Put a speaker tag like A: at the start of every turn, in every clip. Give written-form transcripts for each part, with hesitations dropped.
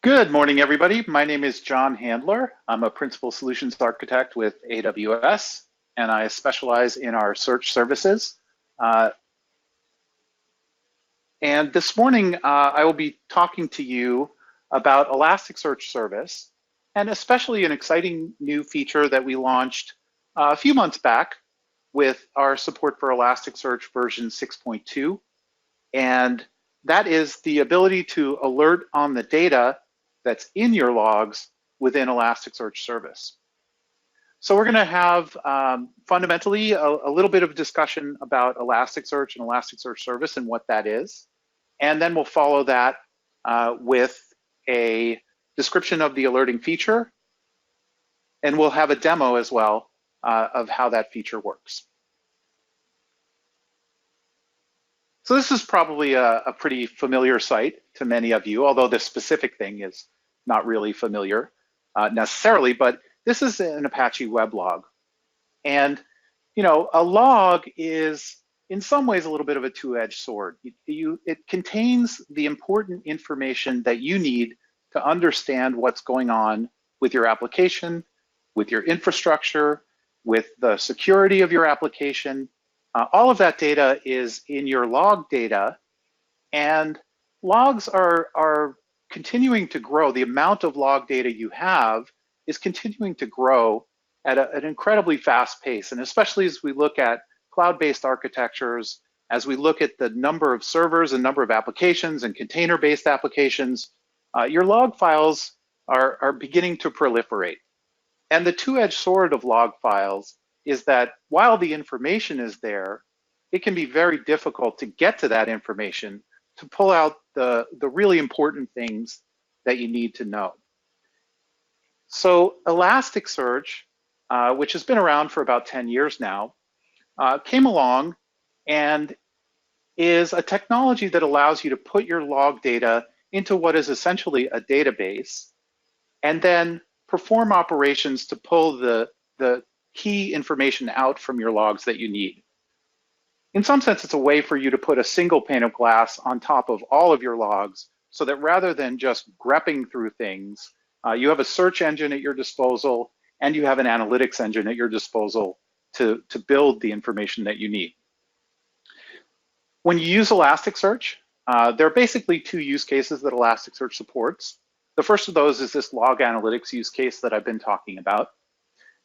A: Good morning, everybody. My name is John Handler. I'm a principal solutions architect with AWS, and I specialize in our search services. And this morning, I will be talking to you about Elasticsearch service, and especially an exciting new feature that we launched a few months back with our support for Elasticsearch version 6.2. And that is the ability to alert on the data that's in your logs within Elasticsearch service. So we're going to have fundamentally a little bit of discussion about Elasticsearch and Elasticsearch service and what that is. And then we'll follow that with a description of the alerting feature. And we'll have a demo as well of how that feature works. So this is probably a pretty familiar site to many of you, although this specific thing is not really familiar necessarily, but this is an Apache weblog. And a log is in some ways a little bit of a two-edged sword. It contains the important information that you need to understand what's going on with your application, with your infrastructure, with the security of your application. All of that data is in your log data, and logs are continuing to grow. The amount of log data you have is continuing to grow at an incredibly fast pace, and especially as we look at cloud-based architectures, as we look at the number of servers and number of applications and container-based applications, your log files are beginning to proliferate. And the two-edged sword of log files is that while the information is there, it can be very difficult to get to that information to pull out the really important things that you need to know. So Elasticsearch, which has been around for about 10 years now, came along and is a technology that allows you to put your log data into what is essentially a database and then perform operations to pull the key information out from your logs that you need. In some sense, it's a way for you to put a single pane of glass on top of all of your logs so that rather than just grepping through things, you have a search engine at your disposal and you have an analytics engine at your disposal to build the information that you need. When you use Elasticsearch, there are basically two use cases that Elasticsearch supports. The first of those is this log analytics use case that I've been talking about.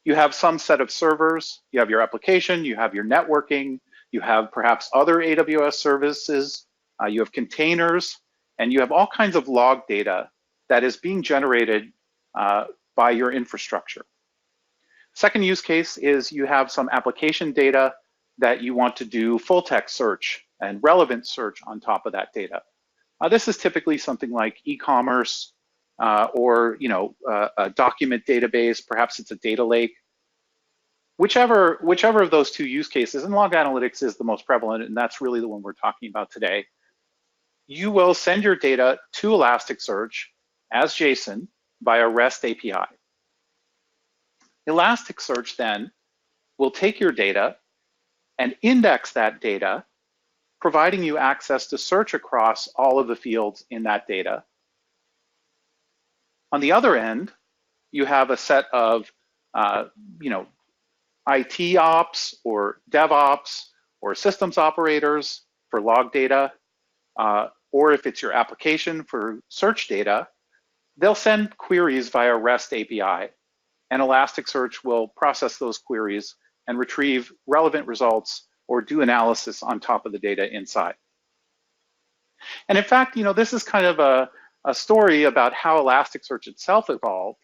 A: You have some set of servers, you have your application, you have your networking, you have perhaps other AWS services, you have containers, and you have all kinds of log data that is being generated by your infrastructure. Second use case is you have some application data that you want to do full text search and relevant search on top of that data. This is typically something like e-commerce, or a document database, perhaps it's a data lake. Whichever of those two use cases, and log analytics is the most prevalent, and that's really the one we're talking about today, you will send your data to Elasticsearch as JSON via REST API. Elasticsearch then will take your data and index that data, providing you access to search across all of the fields in that data. On the other end, you have a set of IT ops or DevOps or systems operators for log data, or if it's your application for search data, they'll send queries via REST API, and Elasticsearch will process those queries and retrieve relevant results or do analysis on top of the data inside. And in fact, this is kind of a story about how Elasticsearch itself evolved.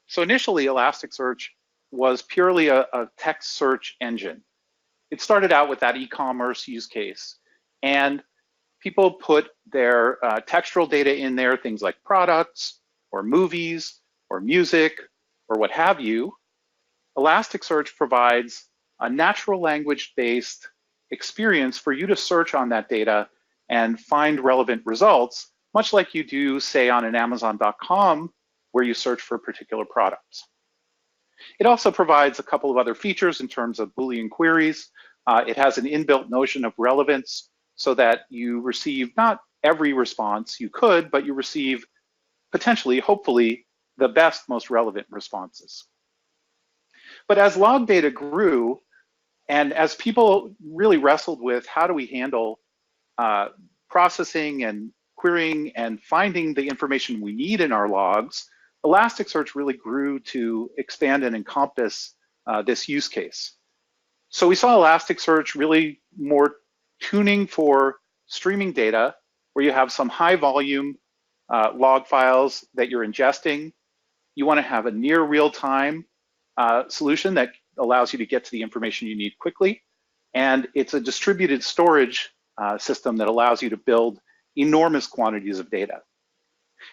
A: So initially, Elasticsearch was purely a text search engine. It started out with that e-commerce use case, and people put their textual data in there, things like products or movies or music or what have you. Elasticsearch provides a natural language-based experience for you to search on that data and find relevant results, much like you do, say, on an Amazon.com, where you search for particular products. It also provides a couple of other features in terms of Boolean queries. It has an inbuilt notion of relevance so that you receive not every response you could, but you receive potentially, hopefully, the best, most relevant responses. But as log data grew, and as people really wrestled with how do we handle processing and querying and finding the information we need in our logs, Elasticsearch really grew to expand and encompass this use case. So we saw Elasticsearch really more tuning for streaming data, where you have some high volume log files that you're ingesting. You want to have a near real-time solution that allows you to get to the information you need quickly. And it's a distributed storage system that allows you to build enormous quantities of data.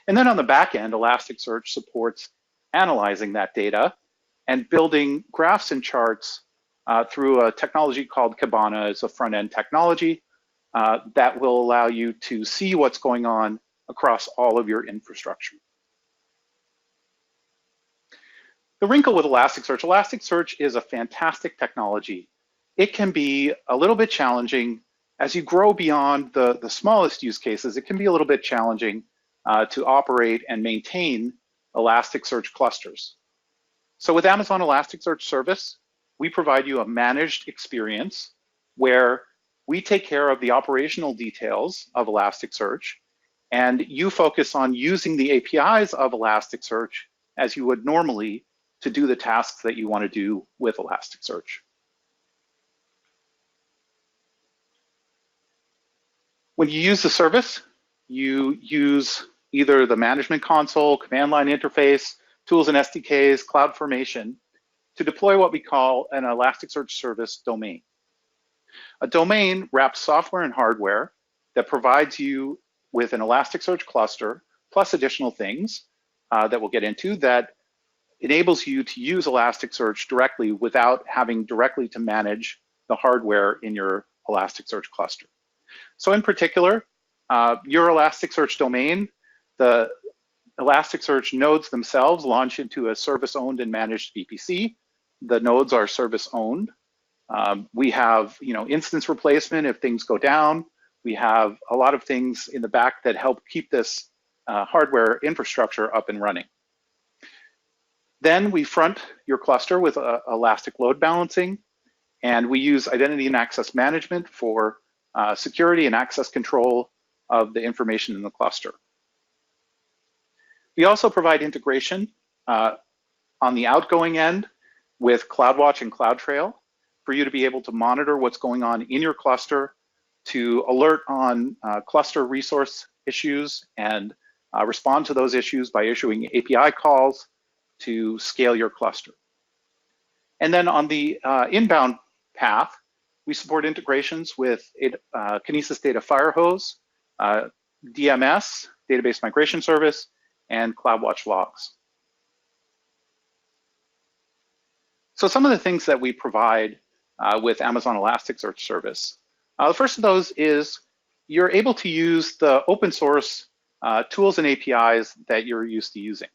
A: And then on the back end, Elasticsearch supports analyzing that data and building graphs and charts through a technology called Kabana. It's a front-end technology that will allow you to see what's going on across all of your infrastructure. The wrinkle with Elasticsearch, Elasticsearch is a fantastic technology. It can be a little bit challenging. As you grow beyond the smallest use cases, it can be a little bit challenging to operate and maintain Elasticsearch clusters. So with Amazon Elasticsearch Service, we provide you a managed experience where we take care of the operational details of Elasticsearch, and you focus on using the APIs of Elasticsearch as you would normally to do the tasks that you want to do with Elasticsearch. When you use the service, you use either the management console, command line interface, tools and SDKs, CloudFormation, to deploy what we call an Elasticsearch service domain. A domain wraps software and hardware that provides you with an Elasticsearch cluster, plus additional things that we'll get into, that enables you to use Elasticsearch directly without having directly to manage the hardware in your Elasticsearch cluster. So in particular, your Elasticsearch domain, the Elasticsearch nodes themselves launch into a service-owned and managed VPC. The nodes are service-owned. We have, instance replacement if things go down. We have a lot of things in the back that help keep this hardware infrastructure up and running. Then we front your cluster with Elastic Load Balancing, and we use identity and access management for security and access control of the information in the cluster. We also provide integration on the outgoing end with CloudWatch and CloudTrail for you to be able to monitor what's going on in your cluster, to alert on cluster resource issues and respond to those issues by issuing API calls to scale your cluster. And then on the inbound path, we support integrations with Kinesis Data Firehose, DMS, Database Migration Service, and CloudWatch Logs. So some of the things that we provide with Amazon Elasticsearch Service. The first of those is you're able to use the open source tools and APIs that you're used to using.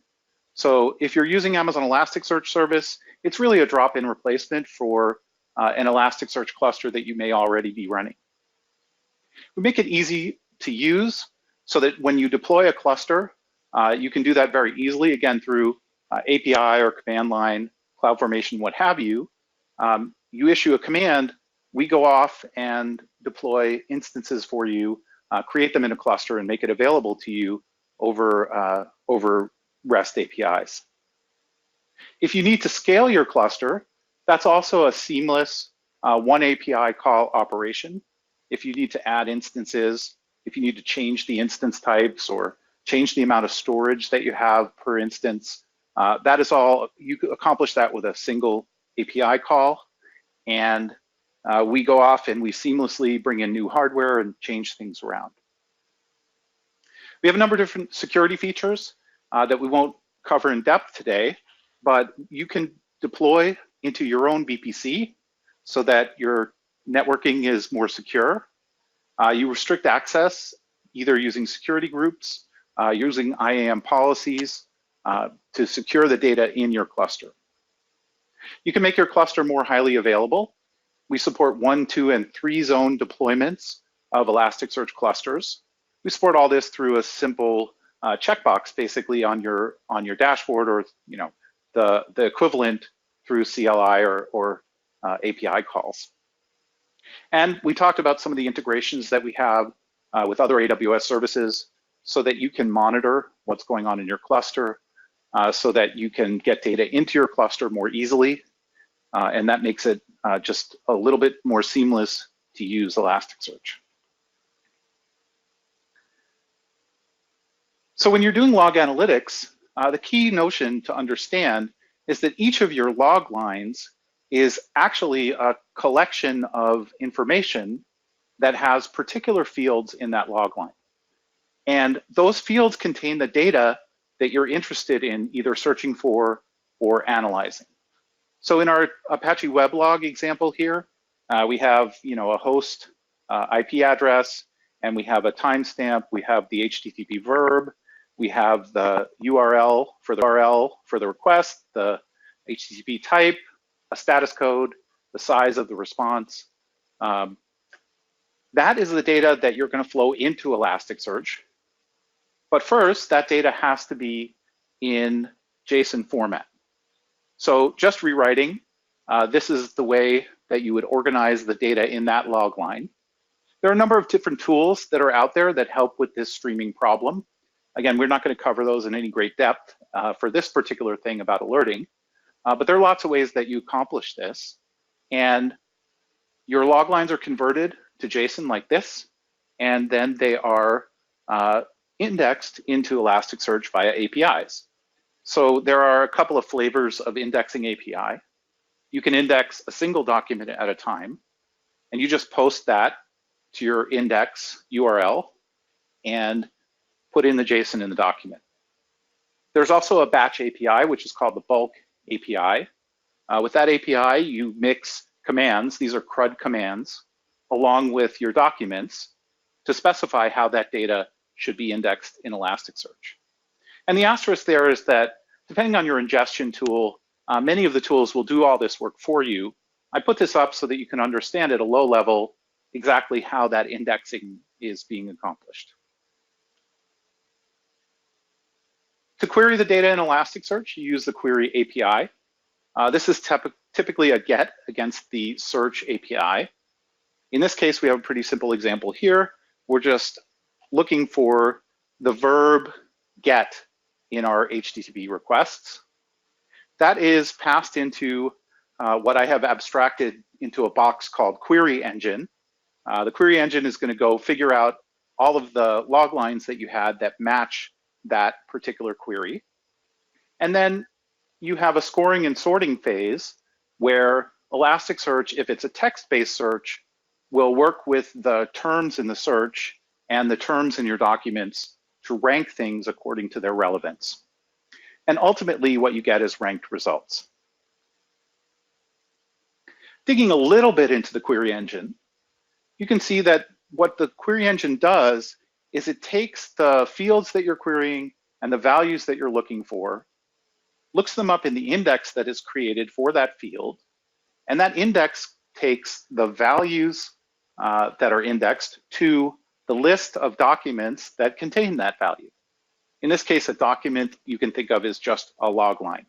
A: So if you're using Amazon Elasticsearch Service, it's really a drop-in replacement for an Elasticsearch cluster that you may already be running. We make it easy to use so that when you deploy a cluster, you can do that very easily, again, through API or command line, CloudFormation, what have you. You issue a command, we go off and deploy instances for you, create them in a cluster, and make it available to you over REST APIs. If you need to scale your cluster, that's also a seamless one API call operation. If you need to add instances, if you need to change the instance types or change the amount of storage that you have per instance, that is all, you can accomplish that with a single API call. And we go off and we seamlessly bring in new hardware and change things around. We have a number of different security features that we won't cover in depth today, but you can deploy into your own VPC so that your networking is more secure. You restrict access either using security groups, using IAM policies to secure the data in your cluster. You can make your cluster more highly available. We support 1, 2, and 3 zone deployments of Elasticsearch clusters. We support all this through a simple checkbox basically on your dashboard, or the equivalent through CLI or API calls. And we talked about some of the integrations that we have with other AWS services so that you can monitor what's going on in your cluster, so that you can get data into your cluster more easily. And that makes it just a little bit more seamless to use Elasticsearch. So when you're doing log analytics, the key notion to understand is that each of your log lines is actually a collection of information that has particular fields in that log line. And those fields contain the data that you're interested in either searching for or analyzing. So in our Apache Weblog example here, we have a host IP address, and we have a timestamp, we have the HTTP verb, we have the URL for the request, the HTTP type, a status code, the size of the response. That is the data that you're going to flow into Elasticsearch. But first, that data has to be in JSON format. So just rewriting, this is the way that you would organize the data in that log line. There are a number of different tools that are out there that help with this streaming problem. Again, we're not going to cover those in any great depth for this particular thing about alerting, but there are lots of ways that you accomplish this. And your log lines are converted to JSON like this, and then they are indexed into Elasticsearch via APIs. So there are a couple of flavors of indexing API. You can index a single document at a time, and you just post that to your index URL and put in the JSON in the document. There's also a batch API, which is called the bulk API. With that API, you mix commands, these are CRUD commands, along with your documents to specify how that data should be indexed in Elasticsearch. And the asterisk there is that depending on your ingestion tool, many of the tools will do all this work for you. I put this up so that you can understand at a low level exactly how that indexing is being accomplished. To query the data in Elasticsearch, you use the query API. This is typically a get against the search API. In this case, we have a pretty simple example here. We're just looking for the verb get in our HTTP requests. That is passed into what I have abstracted into a box called Query Engine. The Query Engine is going to go figure out all of the log lines that you had that match that particular query. And then you have a scoring and sorting phase where Elasticsearch, if it's a text-based search, will work with the terms in the search and the terms in your documents to rank things according to their relevance. And ultimately, what you get is ranked results. Digging a little bit into the query engine, you can see that what the query engine does is it takes the fields that you're querying and the values that you're looking for, looks them up in the index that is created for that field, and that index takes the values that are indexed to the list of documents that contain that value. In this case, a document you can think of as just a log line.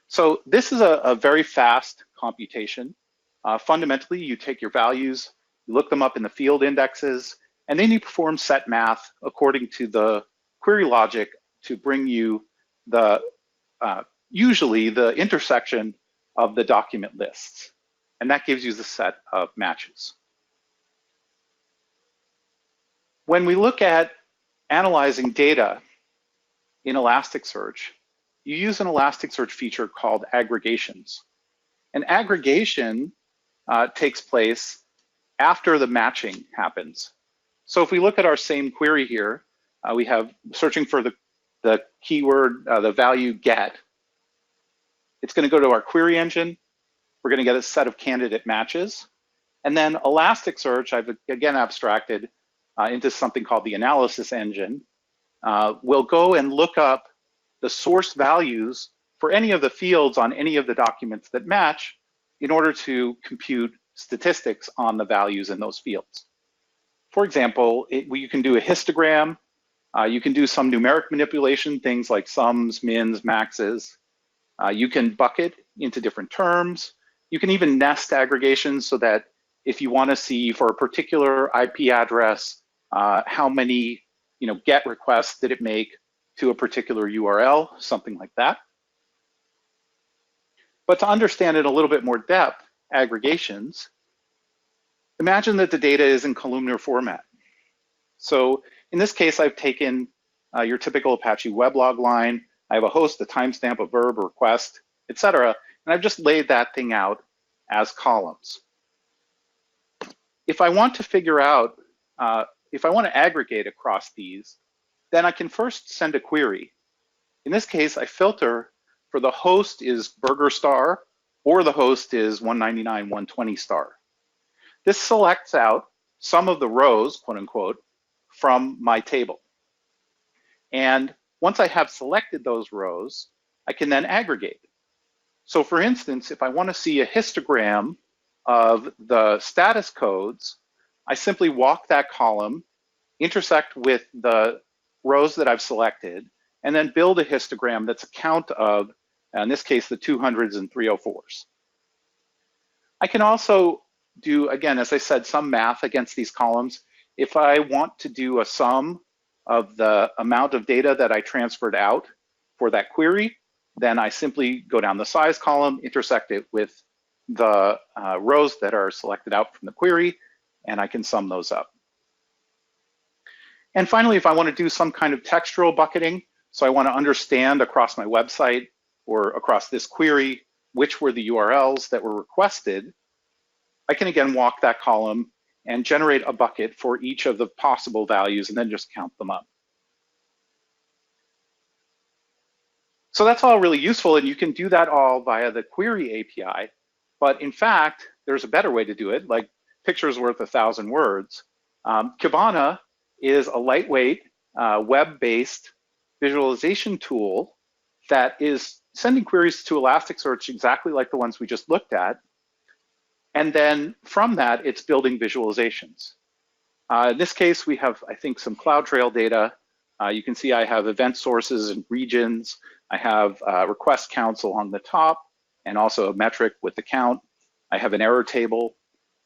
A: So this is a very fast computation. Fundamentally, you take your values, you look them up in the field indexes, and then you perform set math according to the query logic to bring you the usually the intersection of the document lists. And that gives you the set of matches. When we look at analyzing data in Elasticsearch, you use an Elasticsearch feature called aggregations. An aggregation takes place after the matching happens. So if we look at our same query here, we have searching for the keyword, the value get. It's going to go to our query engine. We're going to get a set of candidate matches. And then Elasticsearch, I've again abstracted into something called the analysis engine, will go and look up the source values for any of the fields on any of the documents that match in order to compute statistics on the values in those fields. For example, you can do a histogram You can do some numeric manipulation, things like sums, mins, maxes. You can bucket into different terms. You can even nest aggregations so that if you want to see for a particular IP address, how many GET requests did it make to a particular URL, something like that. But to understand it a little bit more depth, aggregations, imagine that the data is in columnar format. So in this case, I've taken your typical Apache weblog line. I have a host, a timestamp, a verb, a request, etc. And I've just laid that thing out as columns. If I want to figure out, if I want to aggregate across these, then I can first send a query. In this case, I filter for the host is burger star or the host is 199, 120 star. This selects out some of the rows, quote unquote, from my table. And once I have selected those rows, I can then aggregate. So for instance, if I want to see a histogram of the status codes, I simply walk that column, intersect with the rows that I've selected, and then build a histogram that's a count of, in this case, the 200s and 304s. I can also do, again, as I said, some math against these columns. If I want to do a sum of the amount of data that I transferred out for that query, then I simply go down the size column, intersect it with the rows that are selected out from the query, and I can sum those up. And finally, if I want to do some kind of textual bucketing, so I want to understand across my website or across this query, which were the URLs that were requested, I can again walk that column and generate a bucket for each of the possible values and then just count them up. So that's all really useful, and you can do that all via the query API. But in fact, there's a better way to do it, like picture's worth 1,000 words. Cubana is a lightweight, web-based visualization tool that is sending queries to Elasticsearch exactly like the ones we just looked at. And then from that, it's building visualizations. In this case, we have, I think, some CloudTrail data. You can see I have event sources and regions. I have request counts along the top and also a metric with the count. I have an error table.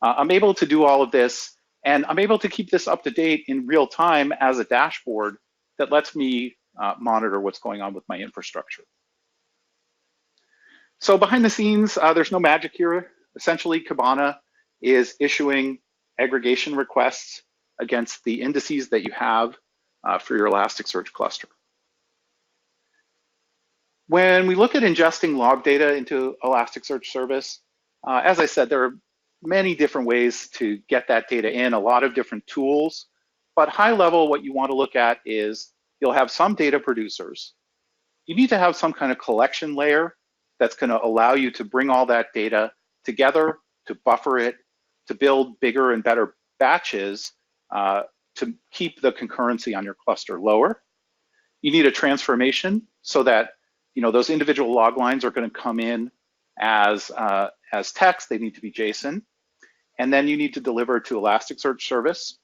A: I'm able to do all of this, and I'm able to keep this up to date in real time as a dashboard that lets me monitor what's going on with my infrastructure. So behind the scenes, there's no magic here. Essentially, Kabana is issuing aggregation requests against the indices that you have for your Elasticsearch cluster. When we look at ingesting log data into Elasticsearch service, as I said, there are many different ways to get that data in, a lot of different tools. But high level, what you want to look at is you'll have some data producers. You need to have some kind of collection layer that's going to allow you to bring all that data together, to buffer it, to build bigger and better batches, to keep the concurrency on your cluster lower. You need a transformation so that those individual log lines are going to come in as text. They need to be JSON. And then you need to deliver to Elasticsearch service.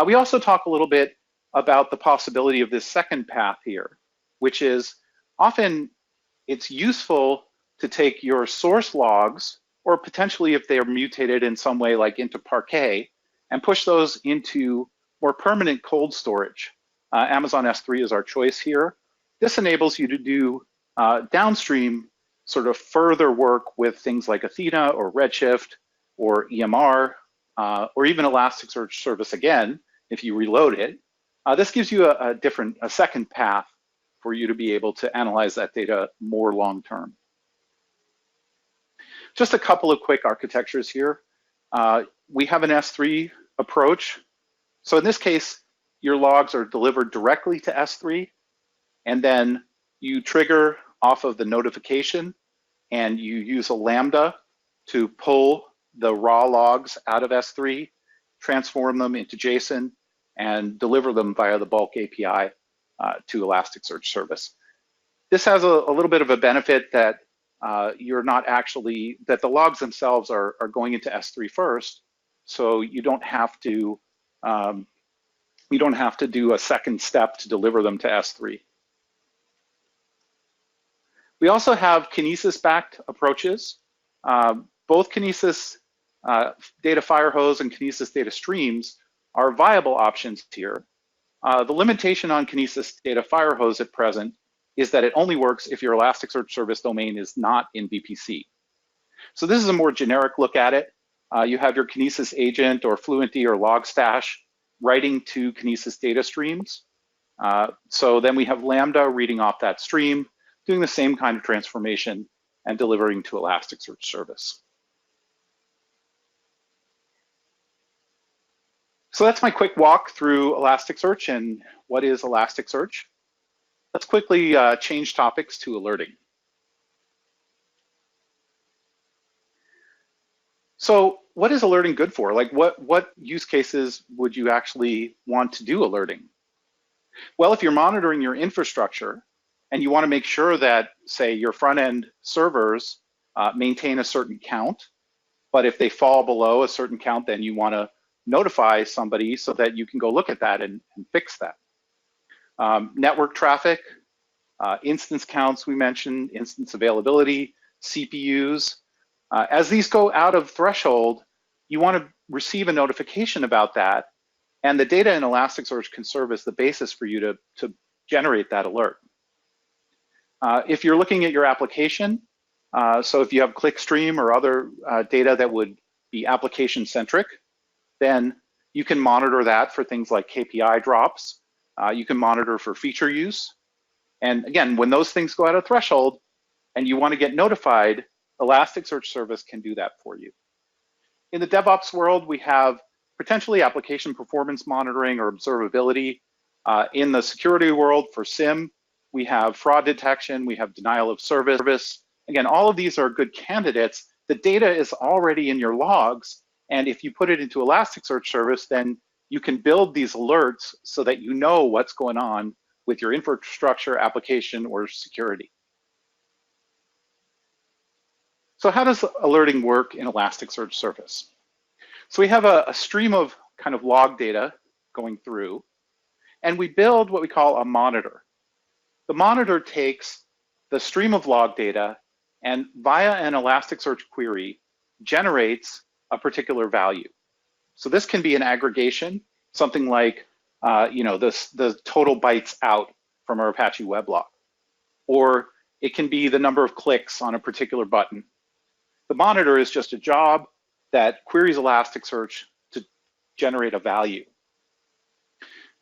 A: We also talk a little bit about the possibility of this second path here, which is often it's useful to take your source logs, or potentially if they are mutated in some way like into Parquet, and push those into more permanent cold storage. Amazon S3 is our choice here. This enables you to do downstream sort of further work with things like Athena or Redshift or EMR, or even Elasticsearch service again, if you reload it. This gives you a second path for you to be able to analyze that data more long-term. Just a couple of quick architectures here. We have an S3 approach. So in this case, your logs are delivered directly to S3, and then you trigger off of the notification, and you use a Lambda to pull the raw logs out of S3, transform them into JSON, and deliver them via the bulk API to Elasticsearch service. This has a little bit of a benefit that you're not actually, that the logs themselves are going into S3 first, so you don't have to You don't have to do a second step to deliver them to S3. We also have Kinesis-backed approaches. Both Kinesis Data Firehose and Kinesis Data Streams are viable options here. The limitation on Kinesis Data Firehose at present is that it only works if your Elasticsearch service domain is not in VPC. So this is a more generic look at it. You have your Kinesis agent or Fluentd or Logstash writing to Kinesis data streams. So then we have Lambda reading off that stream, doing the same kind of transformation and delivering to Elasticsearch service. So that's my quick walk through Elasticsearch and what is Elasticsearch. Let's quickly change topics to alerting. So what is alerting good for? Like what use cases would you actually want to do alerting? Well, if you're monitoring your infrastructure and you want to make sure that, say, your front-end servers maintain a certain count, but if they fall below a certain count, then you want to notify somebody so that you can go look at that and fix that. Network traffic, instance counts we mentioned, instance availability, CPUs. As these go out of threshold, you want to receive a notification about that, and the data in Elasticsearch can serve as the basis for you to generate that alert. If you're looking at your application, so if you have clickstream or other data that would be application-centric, then you can monitor that for things like KPI drops. You can monitor for feature use. And again, when those things go out of threshold and you want to get notified, Elasticsearch service can do that for you. In the DevOps world, we have potentially application performance monitoring or observability. In the security world for SIEM, we have fraud detection, we have denial of service. Again, all of these are good candidates. The data is already in your logs, and if you put it into Elasticsearch service, then you can build these alerts so that you know what's going on with your infrastructure, application, or security. So how does alerting work in Elasticsearch service? So we have a stream of kind of log data going through, and we build what we call a monitor. The monitor takes the stream of log data and via an Elasticsearch query generates a particular value. So this can be an aggregation, something like the total bytes out from our Apache weblog, or it can be the number of clicks on a particular button. The monitor is just a job that queries Elasticsearch to generate a value.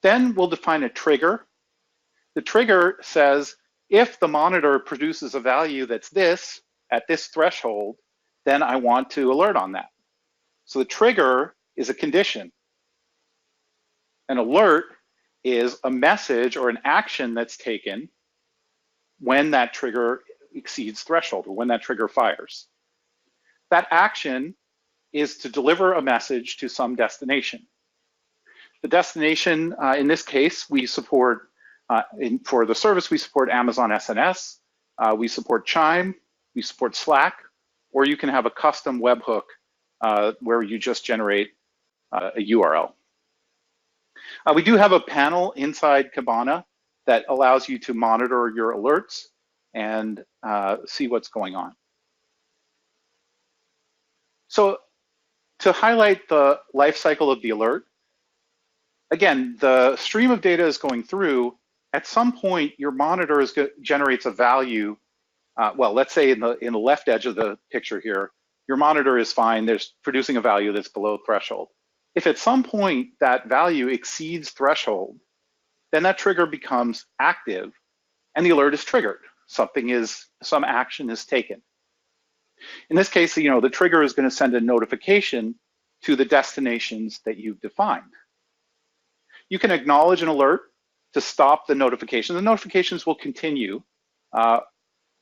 A: Then we'll define a trigger. The trigger says, if the monitor produces a value that's this, at this threshold, then I want to alert on that. So the trigger is a condition. An alert is a message or an action that's taken when that trigger exceeds threshold or when that trigger fires. That action is to deliver a message to some destination. The destination, in this case, we support, for the service, we support Amazon SNS, we support Chime, we support Slack, or you can have a custom webhook where you just generate a URL. We do have a panel inside Cubana that allows you to monitor your alerts and see what's going on. So to highlight the life cycle of the alert, again, the stream of data is going through. At some point, your monitor generates a value. Well, let's say in the left edge of the picture here, your monitor is fine. There's producing a value that's below threshold. If at some point that value exceeds threshold, then that trigger becomes active and the alert is triggered. Some action is taken. In this case, the trigger is going to send a notification to the destinations that you've defined. You can acknowledge an alert to stop the notification. The notifications will continue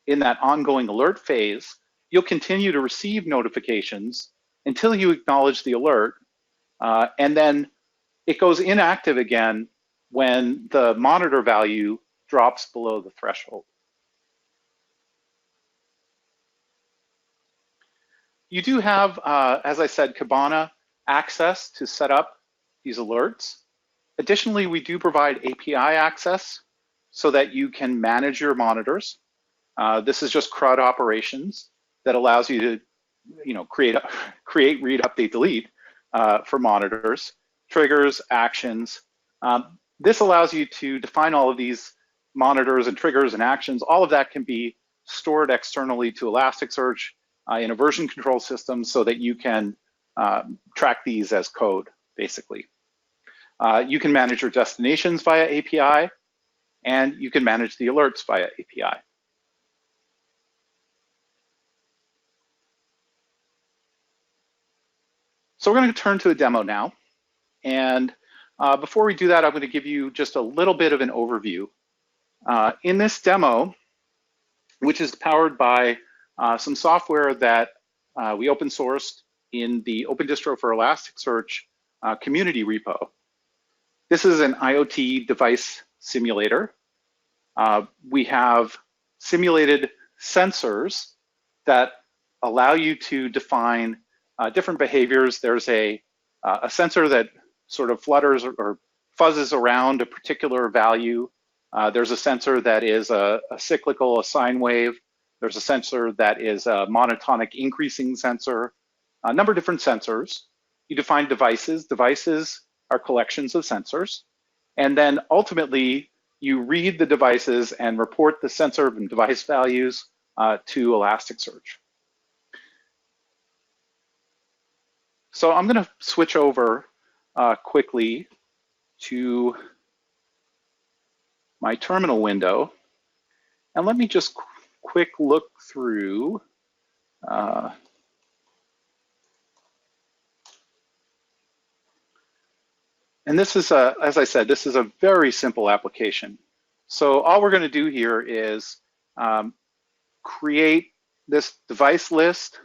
A: in that ongoing alert phase. You'll continue to receive notifications until you acknowledge the alert, and then it goes inactive again when the monitor value drops below the threshold. You do have, as I said, Cubana access to set up these alerts. Additionally, we do provide API access so that you can manage your monitors. This is just CRUD operations that allows you to create, read, update, delete for monitors, triggers, actions. This allows you to define all of these monitors and triggers and actions. All of that can be stored externally to Elasticsearch in a version control system so that you can track these as code, basically. You can manage your destinations via API, and you can manage the alerts via API. So we're going to turn to a demo now. And before we do that, I'm going to give you just a little bit of an overview. In this demo, which is powered by some software that we open sourced in the Open Distro for Elasticsearch community repo. This is an IoT device simulator. We have simulated sensors that allow you to define different behaviors. There's a sensor that sort of flutters or fuzzes around a particular value. There's a sensor that is a cyclical, a sine wave. There's a sensor that is a monotonic increasing sensor, a number of different sensors. You define devices. Devices are collections of sensors. And then ultimately, you read the devices and report the sensor and device values to Elasticsearch. So I'm going to switch over quickly to my terminal window. And let me just quick look through and this is, as I said, this is a very simple application. So all we're going to do here is create this device list.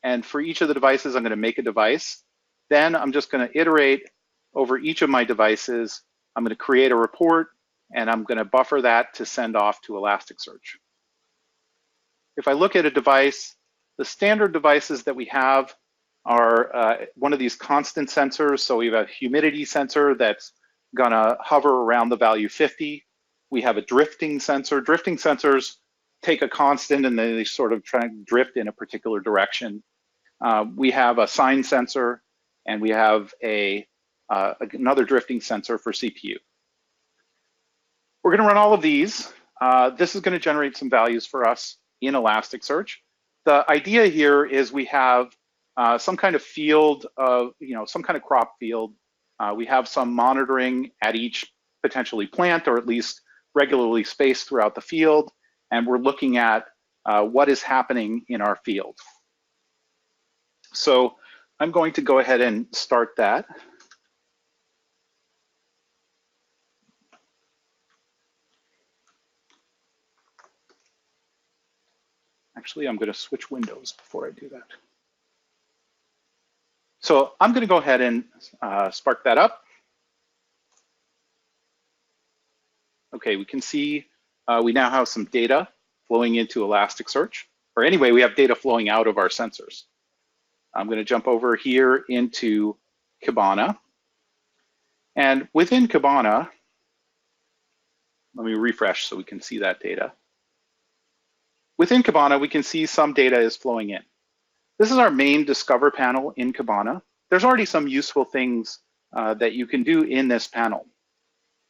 A: And for each of the devices, I'm going to make a device. Then I'm just going to iterate over each of my devices. I'm going to create a report, and I'm going to buffer that to send off to Elasticsearch. If I look at a device, the standard devices that we have are one of these constant sensors. So we have a humidity sensor that's going to hover around the value 50. We have a drifting sensor. Drifting sensors take a constant and then they sort of try and drift in a particular direction. We have a sine sensor, and we have another drifting sensor for CPU. We're going to run all of these. This is going to generate some values for us in Elasticsearch. The idea here is we have some kind of field of, some kind of crop field. We have some monitoring at each potentially plant, or at least regularly spaced throughout the field. And we're looking at what is happening in our field. So I'm going to go ahead and start that. Actually, I'm going to switch windows before I do that. So I'm going to go ahead and spark that up. Okay, we can see we now have some data flowing into Elasticsearch. Or anyway, we have data flowing out of our sensors. I'm going to jump over here into Cubana. And within Cubana, let me refresh so we can see that data. Within Cubana, we can see some data is flowing in. This is our main Discover panel in Cubana. There's already some useful things that you can do in this panel.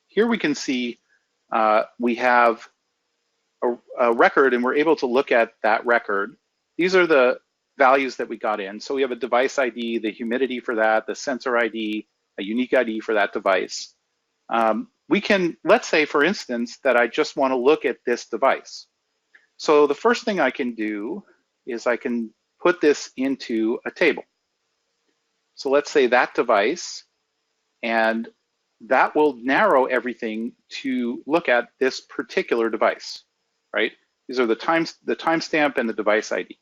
A: Here we can see we have a record, and we're able to look at that record. These are the values that we got in. So we have a device ID, the humidity for that, the sensor ID, a unique ID for that device. We can, let's say, for instance, that I just want to look at this device. So the first thing I can do is I can put this into a table. So let's say that device, and that will narrow everything to look at this particular device, right? These are the timestamp and the device ID.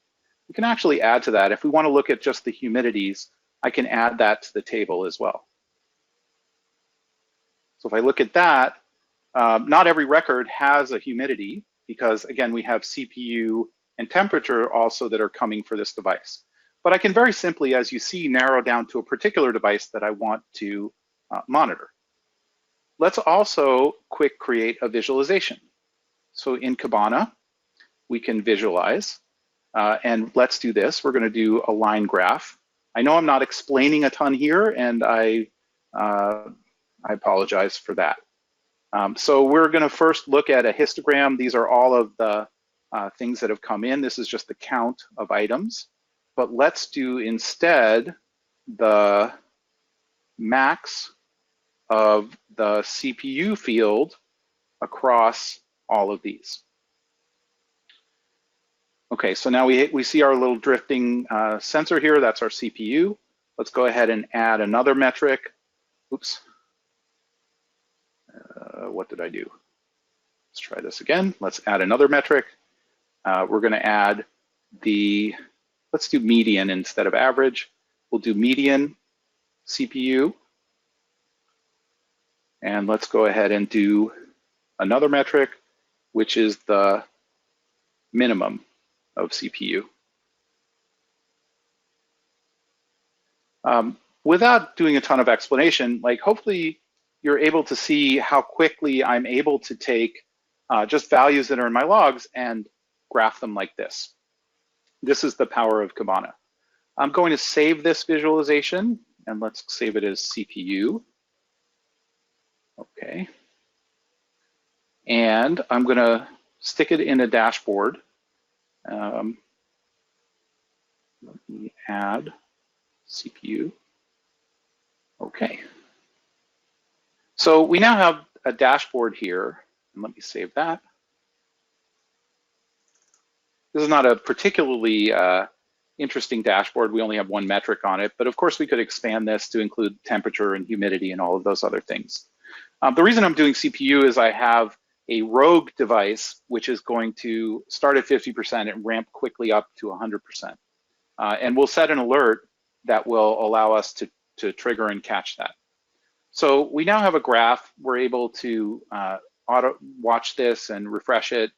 A: We can actually add to that. If we want to look at just the humidities, I can add that to the table as well. So if I look at that, not every record has a humidity because, again, we have CPU and temperature also that are coming for this device. But I can very simply, as you see, narrow down to a particular device that I want to monitor. let's also quick create a visualization. So in Cubana, we can visualize, and let's do this. We're going to do a line graph. I know I'm not explaining a ton here, and I apologize for that. So we're going to first look at a histogram. These are all of the things that have come in. This is just the count of items. But let's do instead the max of the CPU field across all of these. Okay, so now we see our little drifting sensor here. That's our CPU. Let's go ahead and add another metric. Oops. What did I do? Let's try this again. Let's add another metric. We're going to add the, let's do median instead of average. We'll do median CPU. And let's go ahead and do another metric, which is the minimum of CPU. Without doing a ton of explanation, like hopefully you're able to see how quickly I'm able to take just values that are in my logs and graph them like this. This is the power of Cubana. I'm going to save this visualization, and let's save it as CPU. Okay. And I'm going to stick it in a dashboard. Let me add CPU. Okay. So we now have a dashboard here, and let me save that. This is not a particularly interesting dashboard. We only have one metric on it, but of course we could expand this to include temperature and humidity and all of those other things. The reason I'm doing CPU is I have a rogue device, which is going to start at 50% and ramp quickly up to 100%. And we'll set an alert that will allow us to trigger and catch that. So we now have a graph. We're able to auto watch this and refresh it.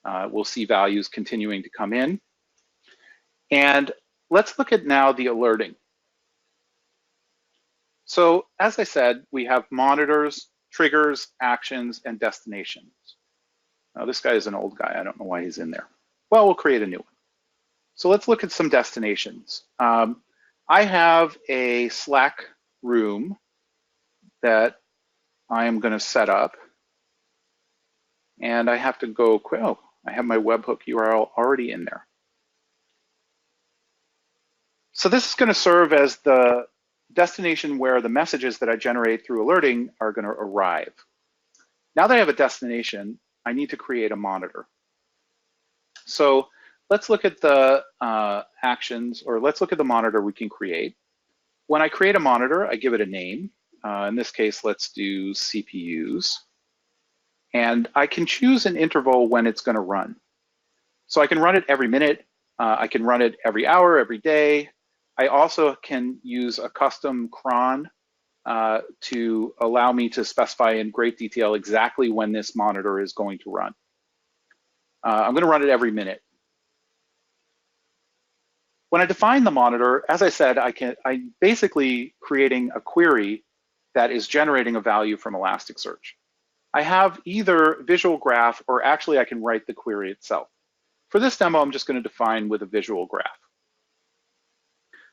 A: We'll see values continuing to come in. And let's look at now the alerting. So as I said, we have monitors, triggers, actions, and destinations. Now this guy is an old guy. I don't know why he's in there. Well, we'll create a new one. So let's look at some destinations. I have a Slack room that I am going to set up. And I have to go, oh, I have my webhook URL already in there. So this is going to serve as the destination where the messages that I generate through alerting are going to arrive. Now that I have a destination, I need to create a monitor. So let's look at the actions, or let's look at the monitor we can create. When I create a monitor, I give it a name. In this case, let's do CPUs. And I can choose an interval when it's going to run. So I can run it every minute. I can run it every hour, every day. I also can use a custom cron to allow me to specify in great detail exactly when this monitor is going to run. I'm going to run it every minute. When I define the monitor, as I said, I'm basically creating a query that is generating a value from Elasticsearch. I have either visual graph, or actually I can write the query itself. For this demo, I'm just going to define with a visual graph.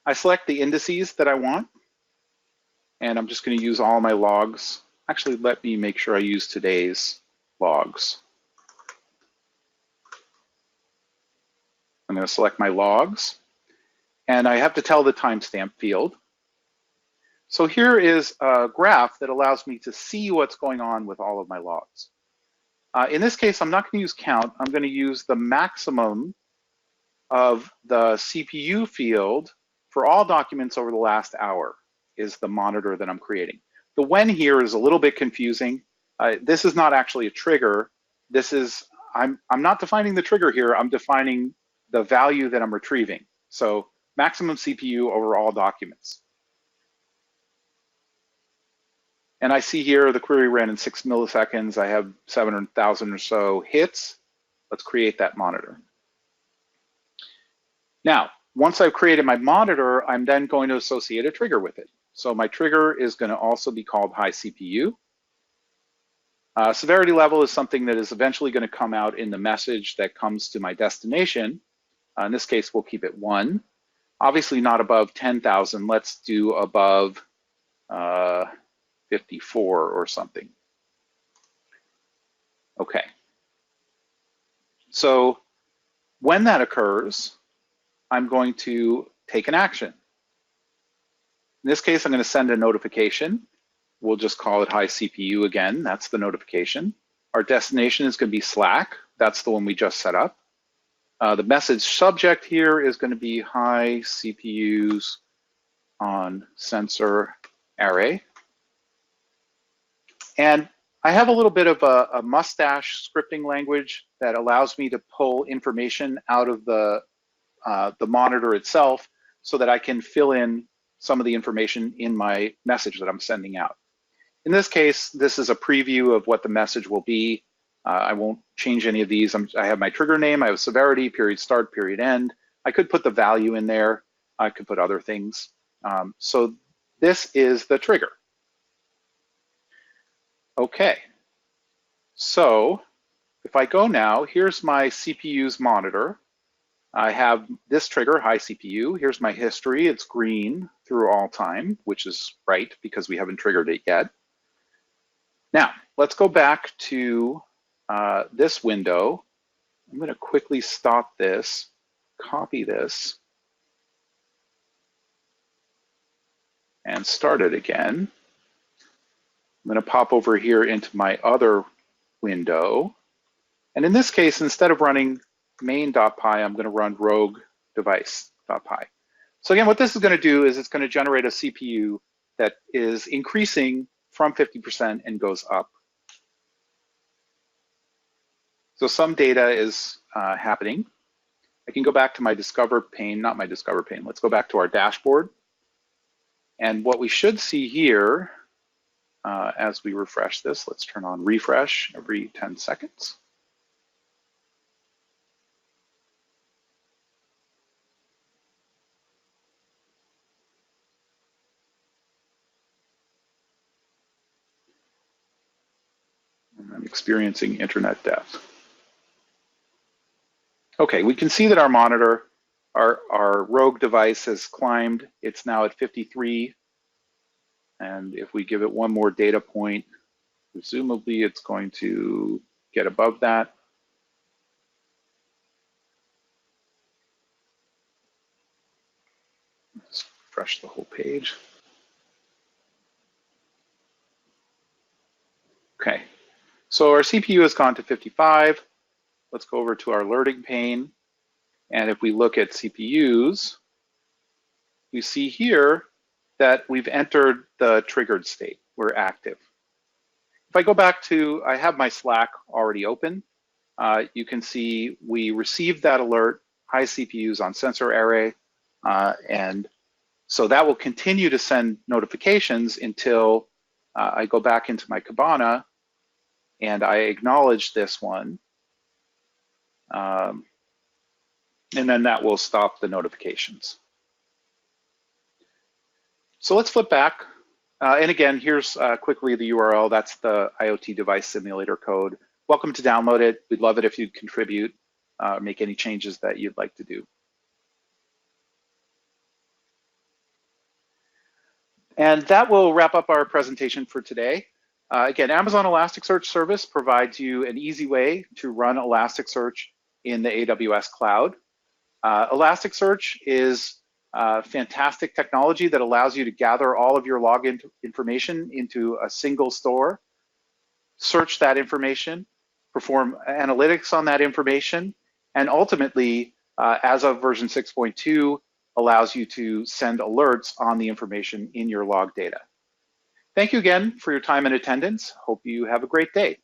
A: I select the indices that I want, and I'm just going to use all my logs. Actually, let me make sure I use today's logs. I'm going to select my logs, and I have to tell the timestamp field. So here is a graph that allows me to see what's going on with all of my logs. In this case, I'm not going to use count. I'm going to use the maximum of the CPU field for all documents over the last hour is the monitor that I'm creating. The when here is a little bit confusing. This is not actually a trigger. This is, I'm not defining the trigger here. I'm defining the value that I'm retrieving. So maximum CPU over all documents. And I see here the query ran in 6 milliseconds. I have 700,000 or so hits. Let's create that monitor. Now, once I've created my monitor, I'm then going to associate a trigger with it. So my trigger is going to also be called high CPU. Severity level is something that is eventually going to come out in the message that comes to my destination. In this case, we'll keep it 1. Obviously not above 10,000. Let's do above 54 or something. Okay. So when that occurs, I'm going to take an action. In this case, I'm going to send a notification. We'll just call it high CPU again. That's the notification. Our destination is going to be Slack. That's the one we just set up. The message subject here is going to be high CPUs on sensor array. And I have a little bit of a mustache scripting language that allows me to pull information out of the monitor itself so that I can fill in some of the information in my message that I'm sending out. In this case, this is a preview of what the message will be. I won't change any of these. I have my trigger name, I have severity, period start, period end. I could put the value in there. I could put other things. So this is the trigger. Okay, so if I go now, here's my CPU's monitor. I have this trigger, high CPU. Here's my history. It's green through all time, which is right because we haven't triggered it yet. Now, let's go back to this window. I'm going to quickly stop this, copy this, and start it again. I'm going to pop over here into my other window. And in this case, instead of running main.py, I'm going to run rogue device.py. So again, what this is going to do is it's going to generate a CPU that is increasing from 50% and goes up. So some data is happening. I can go back to my Discover pane, not my Discover pane. Let's go back to our dashboard. And what we should see here, as we refresh this, let's turn on refresh every 10 seconds. I'm experiencing internet death. Okay, we can see that our monitor, our rogue device has climbed. It's now at 53. And if we give it one more data point, presumably it's going to get above that. Let's refresh the whole page. Okay, so our CPU has gone to 55. Let's go over to our alerting pane. And if we look at CPUs, you see here that we've entered the triggered state. We're active. If I go back to, I have my Slack already open. You can see we received that alert, high CPUs on sensor array. And so that will continue to send notifications until I go back into my Cubana and I acknowledge this one. And then that will stop the notifications. So let's flip back. And again, here's quickly the URL. That's the IoT device simulator code. Welcome to download it. We'd love it if you'd contribute, make any changes that you'd like to do. And that will wrap up our presentation for today. Again, Amazon Elasticsearch service provides you an easy way to run Elasticsearch in the AWS cloud. Elasticsearch is fantastic technology that allows you to gather all of your login information into a single store, search that information, perform analytics on that information, and ultimately, as of version 6.2, allows you to send alerts on the information in your log data. Thank you again for your time and attendance. Hope you have a great day.